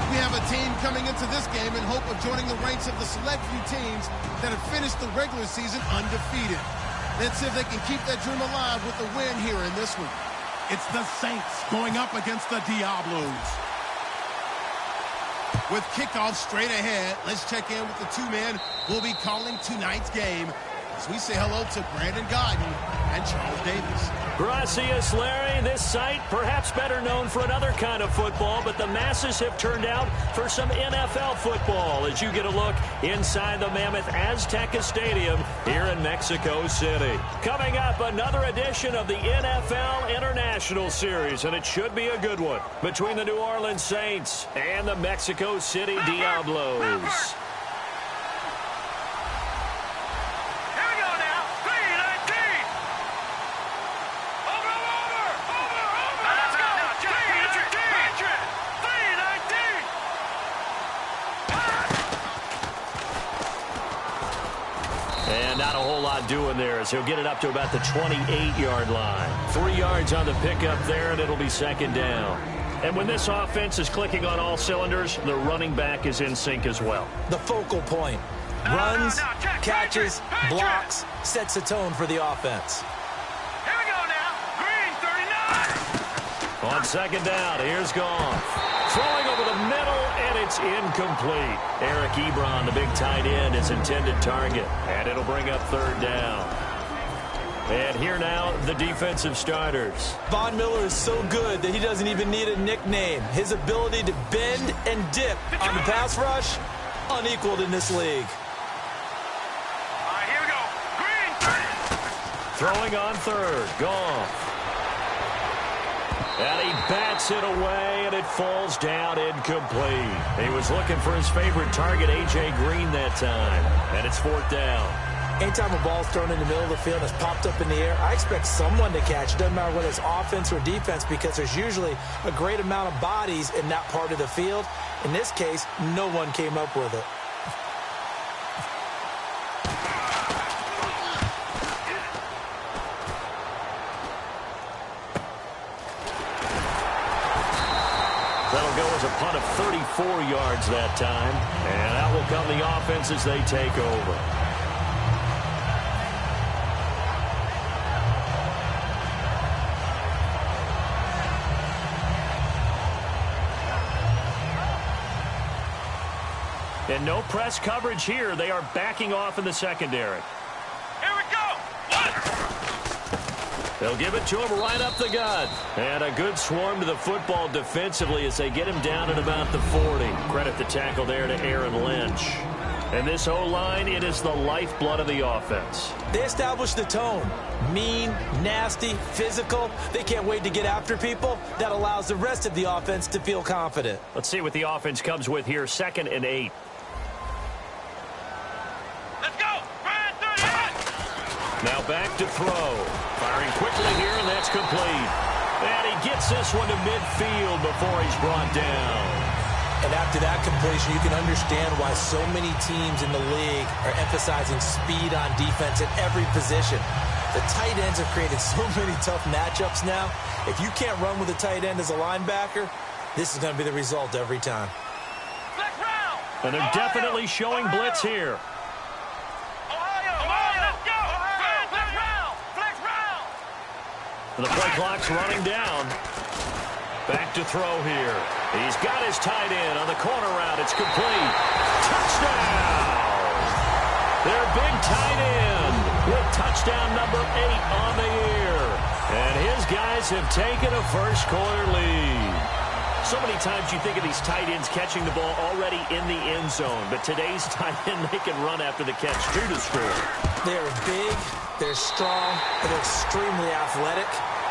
We have a team coming into this game in hope of joining the ranks of the select few teams that have finished the regular season undefeated. Let's see if they can keep that dream alive with a win here in this one. It's the Saints going up against the Diablos. With kickoff straight ahead, let's check in with the two men who will be calling tonight's game as we say hello to Brandon Gaudin and Charles Davis. Gracias, Larry. This site, perhaps better known for another kind of football, but the masses have turned out for some NFL football as you get a look inside the Mammoth Azteca Stadium here in Mexico City. Coming up, another edition of the NFL International Series, and it should be a good one between the New Orleans Saints and the Mexico City Diablos. Doing there as he'll get it up to about the 28-yard line. 3 yards on the pickup there, and it'll be second down. And when this offense is clicking on all cylinders, the running back is in sync as well. The focal point. Runs, catches, blocks, sets a tone for the offense. Here we go now. Green, 39. On second down, here's Goff. Throwing over the middle, and it's incomplete. Eric Ebron, the big tight end, is intended target, and it'll bring up third down. And here now, the defensive starters. Von Miller is so good that he doesn't even need a nickname. His ability to bend and dip on the pass rush, unequaled in this league. All right, here we go. Green, 30. Throwing on third, Goff. And he bats it away, and it falls down incomplete. He was looking for his favorite target, A.J. Green, that time. And it's fourth down. Anytime a ball's thrown in the middle of the field and it's popped up in the air, I expect someone to catch. It doesn't matter whether it's offense or defense because there's usually a great amount of bodies in that part of the field. In this case, no one came up with it. That'll go as a punt of 34 yards that time. And out will come the offense as they take over. And no press coverage here. They are backing off in the secondary. Here we go. One. They'll give it to him right up the gut. And a good swarm to the football defensively as they get him down at about the 40. Credit the tackle there to Aaron Lynch. And this O-line, it is the lifeblood of the offense. They established the tone. Mean, nasty, physical. They can't wait to get after people. That allows the rest of the offense to feel confident. Let's see what the offense comes with here. 2nd and 8. Let's go. Green, 38. Now back to throw. Firing quickly here, and that's complete. And he gets this one to midfield before he's brought down. And after that completion, you can understand why so many teams in the league are emphasizing speed on defense at every position. The tight ends have created so many tough matchups now. If you can't run with a tight end as a linebacker, this is going to be the result every time. Flex round. And they're definitely showing blitz here. And the play clock's running down. Back to throw here. He's got his tight end on the corner route. It's complete. Touchdown! Their big tight end with touchdown number 8 on the year. And his guys have taken a first quarter lead. So many times you think of these tight ends catching the ball already in the end zone. But today's tight end, they can run after the catch too to score. They're big, they're strong, and they're extremely athletic.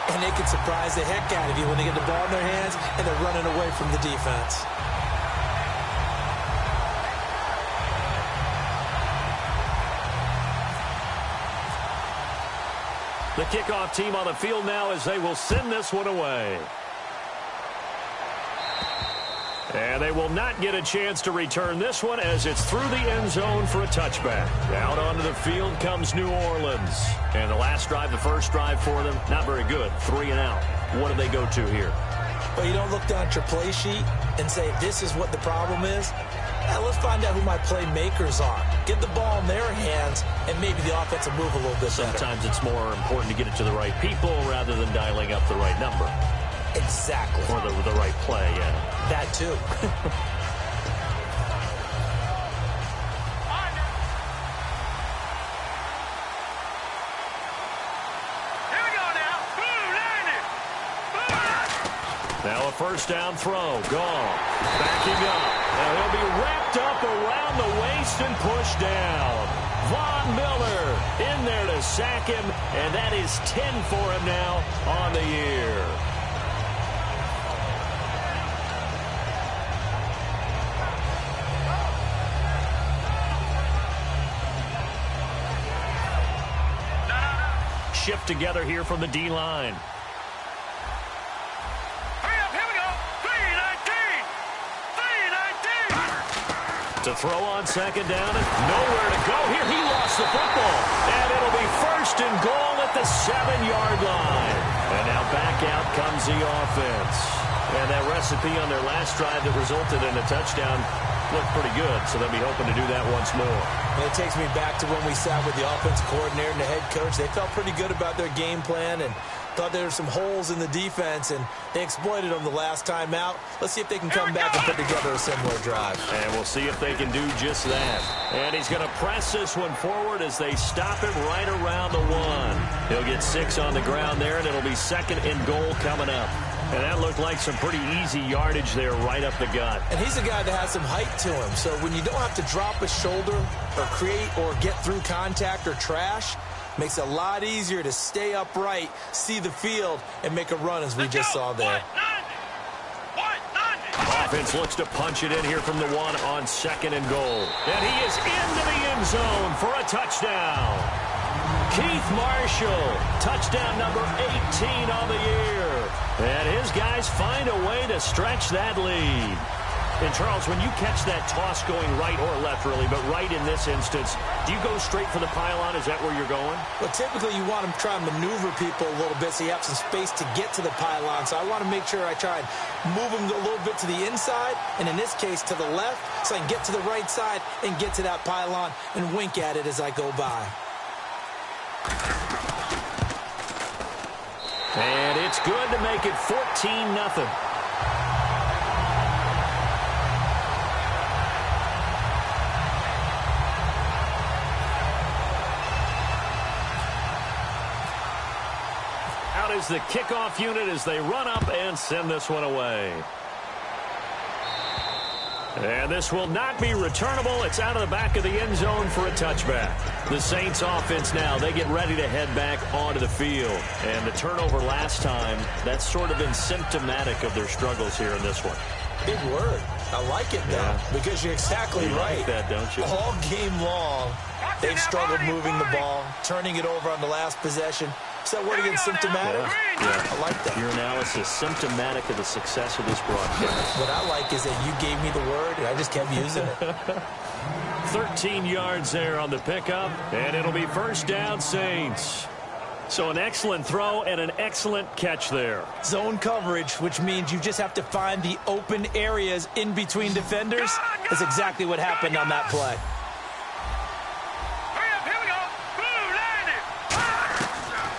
And they can surprise the heck out of you when they get the ball in their hands and they're running away from the defense. The kickoff team on the field now as they will send this one away. And they will not get a chance to return this one as it's through the end zone for a touchback. Out onto the field comes New Orleans. And the last drive, the first drive for them, not very good. 3 and out. What do they go to here? Well, you don't look down at your play sheet. and say, this is what the problem is? Let's find out who my playmakers are. Get the ball in their hands, and maybe the offense will move a little bit better. Sometimes it's more important to get it to the right people rather than dialing up the right number. Exactly. Or the right play, yeah. That too. Now a first down throw. Gone. Backing up. Now he'll be wrapped up around the waist and pushed down. Von Miller in there to sack him, and that is 10 for him now on the year. Shift together here from the D-line. To throw on second down and nowhere to go. Here he lost the football. And it'll be first and goal at the 7-yard line. And now back out comes the offense. And that recipe on their last drive that resulted in a touchdown looked pretty good. So they'll be hoping to do that once more. And it takes me back to when we sat with the offensive coordinator and the head coach. They felt pretty good about their game plan and thought there were some holes in the defense, and they exploited them the last time out. Let's see if they can come back and put together a similar drive. And we'll see if they can do just that. And he's going to press this one forward as they stop him right around the 1. He'll get 6 on the ground there, and it'll be second and goal coming up. And that looked like some pretty easy yardage there right up the gut. And he's a guy that has some height to him, so when you don't have to drop a shoulder or create or get through contact or trash, makes it a lot easier to stay upright, see the field, and make a run as we just saw there. Offense looks to punch it in here from the 1 on second and goal. And he is into the end zone for a touchdown. Keith Marshall, touchdown number 18 on the year. And his guys find a way to stretch that lead. And, Charles, when you catch that toss going right or left, really, but right in this instance, do you go straight for the pylon? Is that where you're going? Well, typically you want to try and maneuver people a little bit so you have some space to get to the pylon. So I want to make sure I try and move them a little bit to the inside, and in this case to the left, so I can get to the right side and get to that pylon and wink at it as I go by. And it's good to make it 14-0. Is the kickoff unit as they run up and send this one away. And this will not be returnable. It's out of the back of the end zone for a touchback. The Saints offense now, they get ready to head back onto the field. And the turnover last time, that's sort of been symptomatic of their struggles here in this one. Big word. I like it, though, because you're exactly right. Like that, don't you? All game long, they've struggled moving the ball, turning it over on the last possession. Is that word again, symptomatic? Yeah. I like that. Your analysis, symptomatic of the success of this broadcast. What I like is that you gave me the word, and I just kept using it. 13 yards there on the pickup, and it'll be first down, Saints. So an excellent throw and an excellent catch there. Zone coverage, which means you just have to find the open areas in between defenders. That's exactly what happened on that play.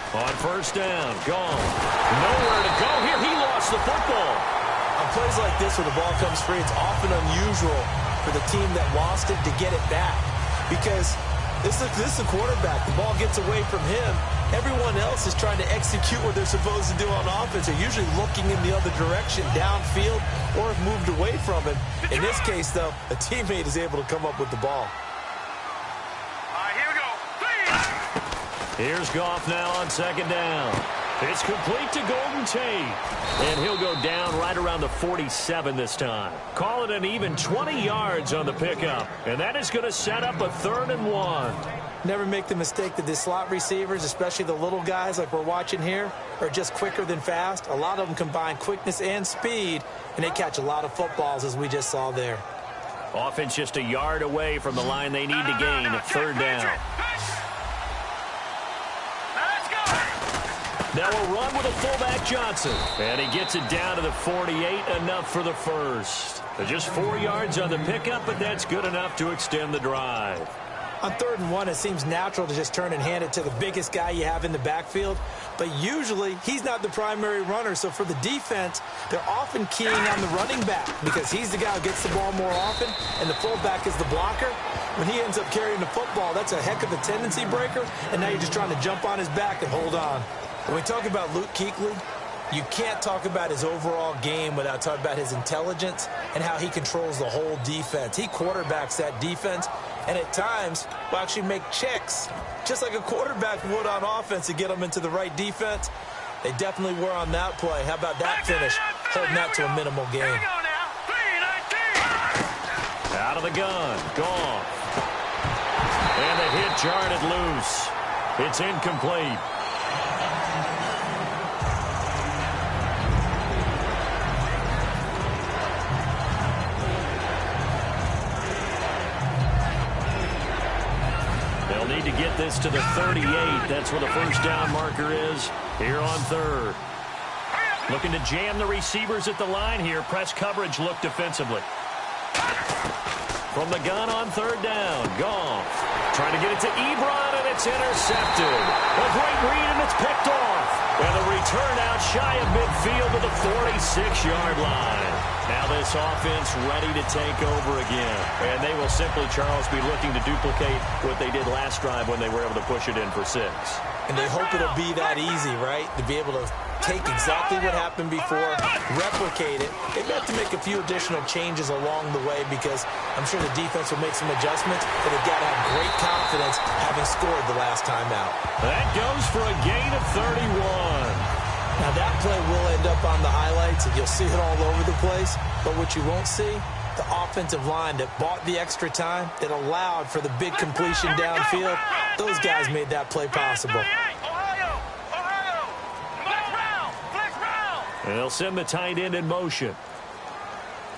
On first down, gone. Nowhere to go here. He lost the football. On plays like this where the ball comes free, it's often unusual for the team that lost it to get it back. Because this is a quarterback. The ball gets away from him. Everyone else is trying to execute what they're supposed to do on offense. They're usually looking in the other direction, downfield, or have moved away from him. In this case, though, a teammate is able to come up with the ball. Here's Goff now on second down. It's complete to Golden Tate. And he'll go down right around the 47 this time. Call it an even 20 yards on the pickup. And that is going to set up a 3rd and 1. Never make the mistake that the slot receivers, especially the little guys like we're watching here, are just quicker than fast. A lot of them combine quickness and speed, and they catch a lot of footballs, as we just saw there. Offense just a yard away from the line they need to gain at 3rd down. Now a run with a fullback Johnson. And he gets it down to the 48, enough for the first. Just 4 yards on the pickup, but that's good enough to extend the drive. On 3rd and 1, it seems natural to just turn and hand it to the biggest guy you have in the backfield. But usually, he's not the primary runner. So for the defense, they're often keying on the running back because he's the guy who gets the ball more often, and the fullback is the blocker. When he ends up carrying the football, that's a heck of a tendency breaker, and now you're just trying to jump on his back and hold on. When we talk about Luke Kuechly, you can't talk about his overall game without talking about his intelligence and how he controls the whole defense. He quarterbacks that defense, and at times will actually make checks, just like a quarterback would on offense to get them into the right defense. They definitely were on that play. How about that finish, holding that to a minimal gain. Out of the gun, gone. And the hit jarred it loose. It's incomplete. Need to get this to the 38. That's where the first down marker is here on 3rd. Looking to jam the receivers at the line here. Press coverage look defensively. From the gun on 3rd down. Goff trying to get it to Ebron, and it's intercepted. A great read, and it's picked off. And the return out shy of midfield to the 46-yard line. Now this offense ready to take over again. And they will simply, Charles, be looking to duplicate what they did last drive when they were able to push it in for 6. And they hope it'll be that easy, right? To be able to take exactly what happened before, replicate it. They have to make a few additional changes along the way because I'm sure the defense will make some adjustments, but they've got to have great confidence having scored the last time out. That goes for a gain of 31. Now that play will end up on the highlights, and you'll see it all over the place. But what you won't see, the offensive line that bought the extra time, that allowed for the big completion downfield, those guys made that play possible. And they'll send the tight end in motion.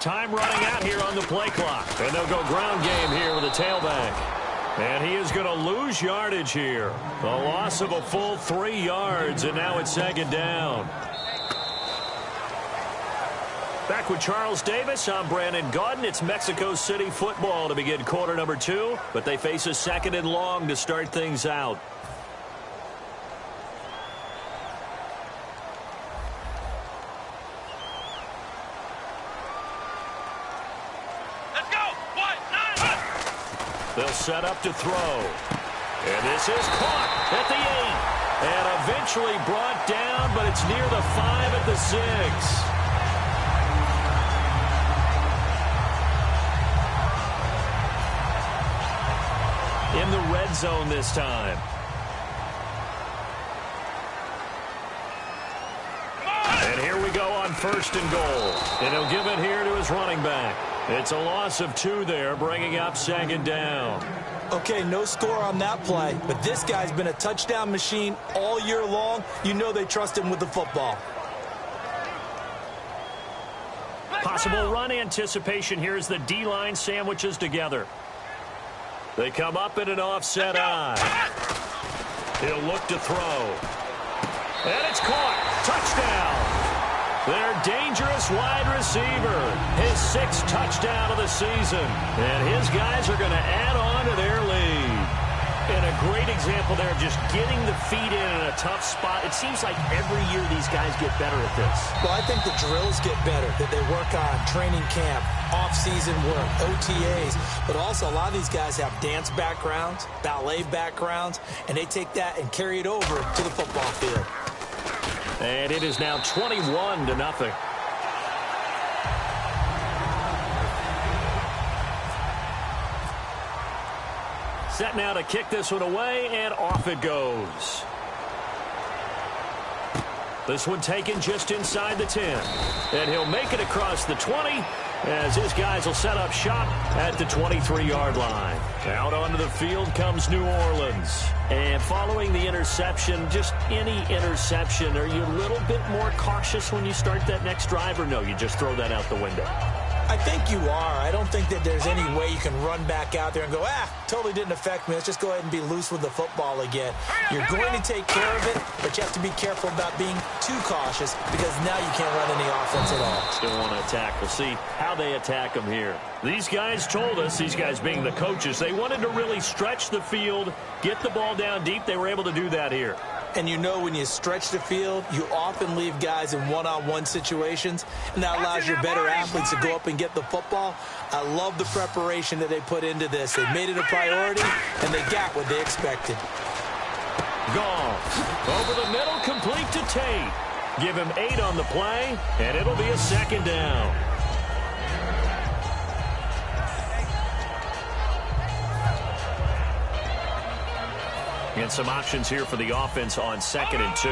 Time running out here on the play clock. And they'll go ground game here with a tailback. And he is going to lose yardage here. A loss of a full 3 yards, and now it's 2nd down. Back with Charles Davis, I'm Brandon Gaudin. It's Mexico City football to begin quarter number 2, but they face a 2nd and long to start things out. They'll set up to throw. And this is caught at the 8. And eventually brought down, but it's near the 5 at the 6. In the red zone this time. And here we go on 1st and goal. And he'll give it here to his running back. It's a loss of 2 there, bringing up 2nd down. Okay, no score on that play, but this guy's been a touchdown machine all year long. You know they trust him with the football. Possible run anticipation here as the D-line sandwiches together. They come up in an offset eye. He'll look to throw. And it's caught. Touchdown. Their dangerous wide receiver. His 6th touchdown of the season. And his guys are going to add on to their lead. And a great example there of just getting the feet in a tough spot. It seems like every year these guys get better at this. Well, I think the drills get better that they work on, training camp, off-season work, OTAs. But also a lot of these guys have dance backgrounds, ballet backgrounds, and they take that and carry it over to the football field. And it is now 21-0. Set now to kick this one away, and off it goes. This one taken just inside the 10. And he'll make it across the 20 as his guys will set up shop at the 23-yard line. Out onto the field comes New Orleans. And following the interception, just any interception, are you a little bit more cautious when you start that next drive, or no, you just throw that out the window? I think you are. I don't think that there's any way you can run back out there and go, totally didn't affect me. Let's just go ahead and be loose with the football again. You're going to take care of it, but you have to be careful about being too cautious because now you can't run any offense at all. Still want to attack. We'll see how they attack them here. These guys told us, these guys being the coaches, they wanted to really stretch the field, get the ball down deep. They were able to do that here. And you know when you stretch the field, you often leave guys in one-on-one situations, and that allows your better athletes to go up and get the football. I love the preparation that they put into this. They made it a priority, and they got what they expected. Goff over the middle, complete to Tate. Give him 8 on the play, and it'll be a second down. And some options here for the offense on 2nd and 2.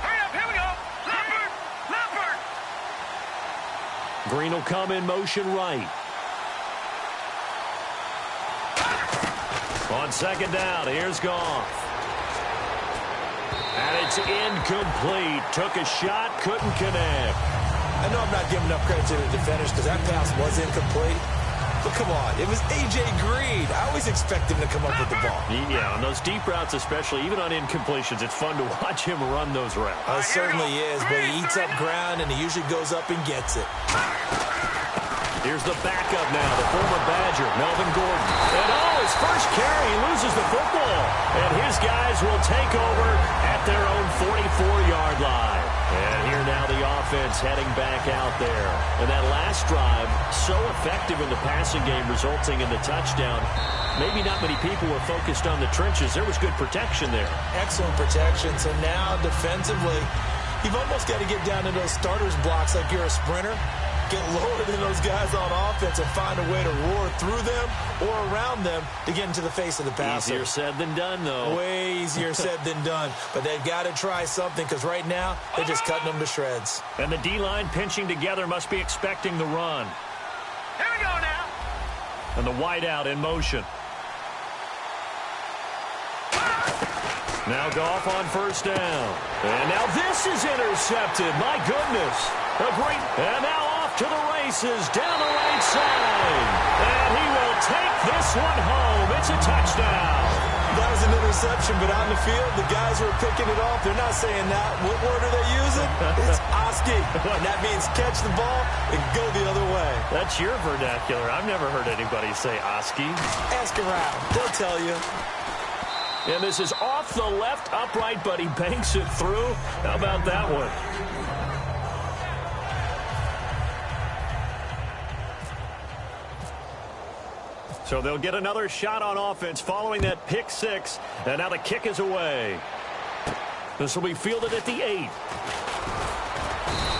Hurry up, here we go. Leopard. Green will come in motion right. On 2nd down, here's Goff. And it's incomplete. Took a shot, couldn't connect. I know I'm not giving enough credit to the defenders because that pass was incomplete. But come on, it was A.J. Green. I always expect him to come up with the ball. Yeah, on those deep routes especially, even on incompletions, it's fun to watch him run those routes. It certainly is, but he eats up ground, and he usually goes up and gets it. Here's the backup now, the former Badger, Melvin Gordon. And his first carry, he loses the football. And his guys will take over at their own 44-yard line. And here now the offense heading back out there. And that last drive, so effective in the passing game, resulting in the touchdown. Maybe not many people were focused on the trenches. There was good protection there. Excellent protection. So now defensively, you've almost got to get down to those starters blocks like you're a sprinter. Get lower than those guys on offense and find a way to roar through them or around them to get into the face of the passer. Easier said than done, though. Way easier said than done. But they've got to try something because right now they're just cutting them to shreds. And the D-line pinching together must be expecting the run. Here we go now. And the wideout in motion. Now Goff on 1st down. And now this is intercepted. My goodness. A great. And now off to the races down the right side. And he will take this one home. It's a touchdown. That was an interception, but on the field, the guys who are picking it off, they're not saying that. What word are they using? It's Oski. And that means catch the ball and go the other way. That's your vernacular. I've never heard anybody say Oski. Ask around. They'll tell you. And this is off the left upright, but he banks it through. How about that one? So they'll get another shot on offense following that pick 6. And now the kick is away. This will be fielded at the 8.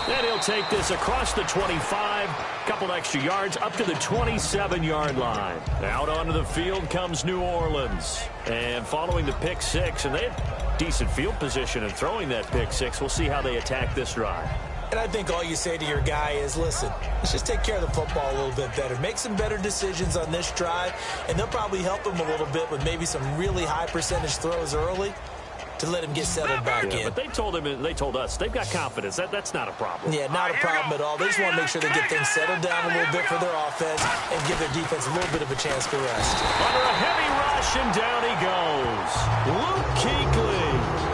And he'll take this across the 25. Couple extra yards up to the 27-yard line. Out onto the field comes New Orleans. And following the pick 6, and they had decent field position in throwing that pick 6. We'll see how they attack this drive. And I think all you say to your guy is, listen, let's just take care of the football a little bit better. Make some better decisions on this drive, and they'll probably help him a little bit with maybe some really high percentage throws early to let him get settled back in. But they told us they've got confidence. That's not a problem. Yeah, not a problem at all. They just want to make sure they get things settled down a little bit for their offense and give their defense a little bit of a chance to rest. Under a heavy rush, and down he goes. Luke Kuechly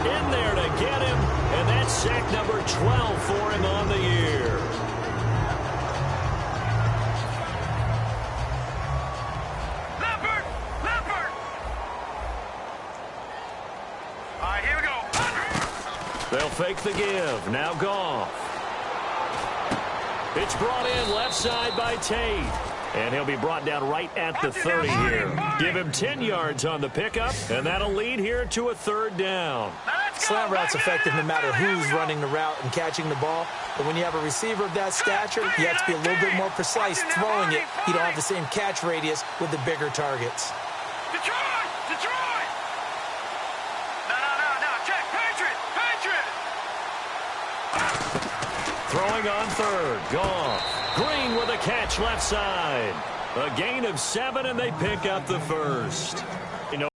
in there to get him, and that's sack number 12 for him on the year. Leopard. All right, here we go. They'll fake the give. Now Goff. It's brought in left side by Tate. And he'll be brought down right at the 30 here. Give him 10 yards on the pickup, and that'll lead here to a 3rd down. Slant route's effective no matter who's running the route and catching the ball. But when you have a receiver of that stature, you have to be a little bit more precise throwing it. You don't have the same catch radius with the bigger targets. Detroit! No. Check. Patriot! Throwing on 3rd. Goff. Green with a catch left side. A gain of 7, and they pick up the 1st.